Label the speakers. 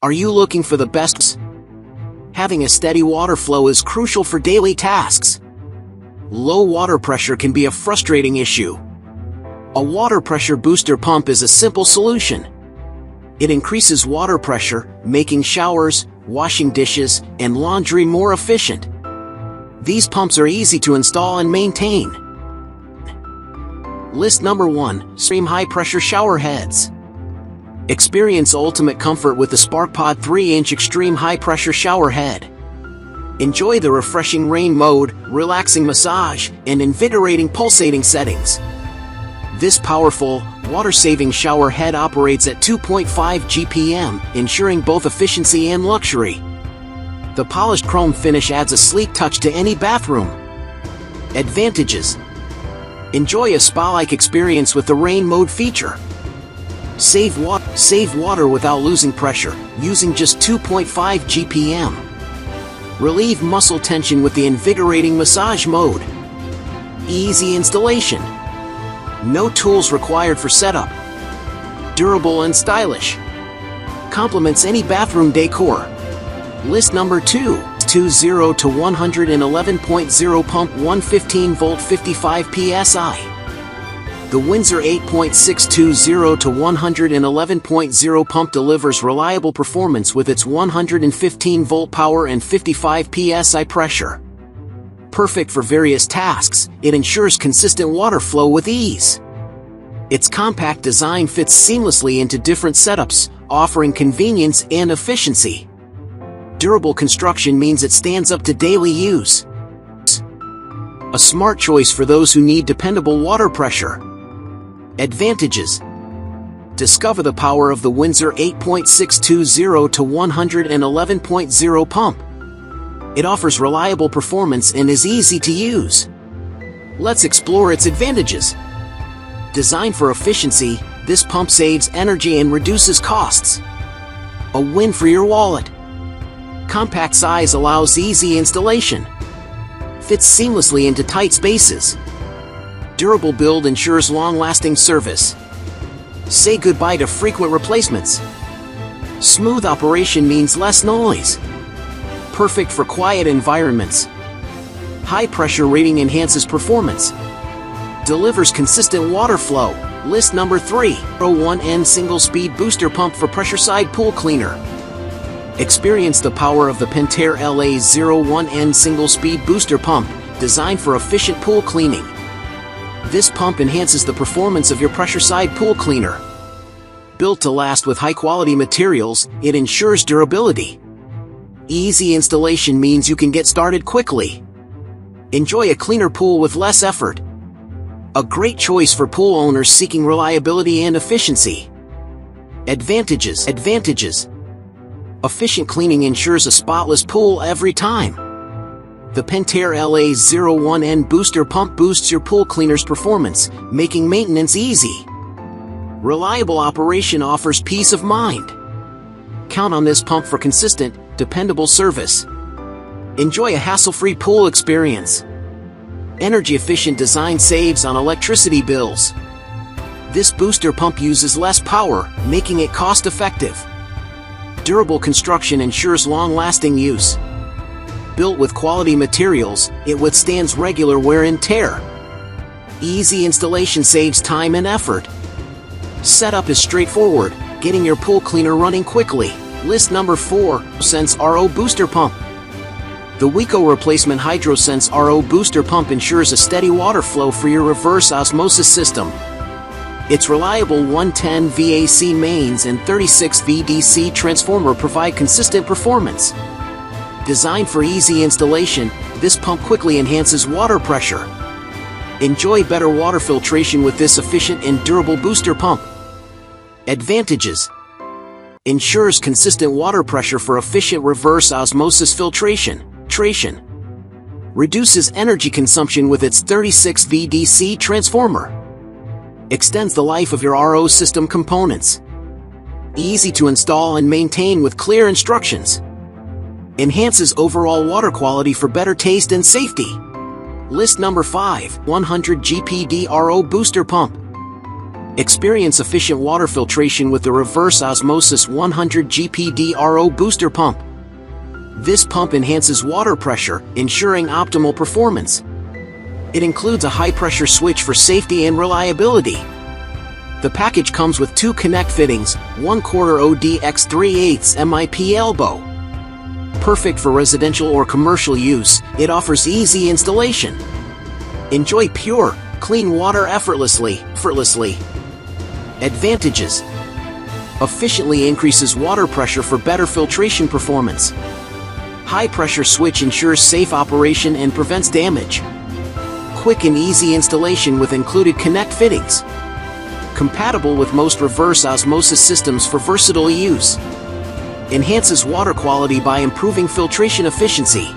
Speaker 1: Are you looking for the best? Having a steady water flow is crucial for daily tasks. Low water pressure can be a frustrating issue. A water pressure booster pump is a simple solution. It increases water pressure, making showers, washing dishes, and laundry more efficient. These pumps are easy to install and maintain. List number 1, Extreme High Pressure Shower Heads. Experience ultimate comfort with the SparkPod 3-inch Extreme High Pressure Shower Head. Enjoy the refreshing rain mode, relaxing massage, and invigorating pulsating settings. This powerful, water-saving shower head operates at 2.5 GPM, ensuring both efficiency and luxury. The polished chrome finish adds a sleek touch to any bathroom. Advantages: enjoy a spa-like experience with the rain mode feature. Save water without losing pressure, using just 2.5 GPM. Relieve muscle tension with the invigorating massage mode. Easy installation. No tools required for setup. Durable and stylish. Complements any bathroom decor. List number 2, 20 to 111.0 pump 115 volt 55 psi. The Windsor 8.620 to 111.0 pump delivers reliable performance with its 115 volt power and 55 psi pressure. Perfect for various tasks, it ensures consistent water flow with ease. Its compact design fits seamlessly into different setups, offering convenience and efficiency. Durable construction means it stands up to daily use. A smart choice for those who need dependable water pressure. Advantages: discover the power of the Windsor 8.620 to 111.0 pump. It offers reliable performance and is easy to use. Let's explore its advantages. Designed for efficiency, this pump saves energy and reduces costs. A win for your wallet. Compact size allows easy installation. Fits seamlessly into tight spaces. Durable build ensures long-lasting service. Say goodbye to frequent replacements. Smooth operation means less noise. Perfect for quiet environments. High pressure rating enhances performance. Delivers consistent water flow. List number 3, 01N Single Speed Booster Pump for Pressure Side Pool Cleaner. Experience the power of the Pentair LA01N Single Speed Booster Pump, designed for efficient pool cleaning. This pump enhances the performance of your pressure side pool cleaner. Built to last with high-quality materials, it ensures durability. Easy installation means you can get started quickly. Enjoy a cleaner pool with less effort. A great choice for pool owners seeking reliability and efficiency. Advantages: efficient cleaning ensures a spotless pool every time. The Pentair LA01N Booster Pump boosts your pool cleaner's performance, making maintenance easy. Reliable operation offers peace of mind. Count on this pump for consistent, dependable service. Enjoy a hassle-free pool experience. Energy-efficient design saves on electricity bills. This booster pump uses less power, making it cost-effective. Durable construction ensures long-lasting use. Built with quality materials, it withstands regular wear and tear. Easy installation saves time and effort. Setup is straightforward, getting your pool cleaner running quickly. List number 4, Sense RO Booster Pump. The Wico Replacement HydroSense RO Booster Pump ensures a steady water flow for your reverse osmosis system. Its reliable 110 VAC mains and 36 VDC transformer provide consistent performance. Designed for easy installation, this pump quickly enhances water pressure. Enjoy better water filtration with this efficient and durable booster pump. Advantages: ensures consistent water pressure for efficient reverse osmosis filtration. Reduces energy consumption with its 36 VDC transformer. Extends the life of your RO system components. Easy to install and maintain with clear instructions. Enhances overall water quality for better taste and safety. List number 5, 100 GPD RO Booster Pump. Experience efficient water filtration with the reverse osmosis 100 GPD RO booster pump. This pump enhances water pressure, ensuring optimal performance. It includes a high-pressure switch for safety and reliability. The package comes with 2 connect fittings, 1/4 OD x 3/8 MIP elbow. Perfect for residential or commercial use, it offers easy installation. Enjoy pure, clean water effortlessly. Advantages: efficiently increases water pressure for better filtration performance. High-pressure switch ensures safe operation and prevents damage. Quick and easy installation with included connect fittings. Compatible with most reverse osmosis systems for versatile use. Enhances water quality by improving filtration efficiency.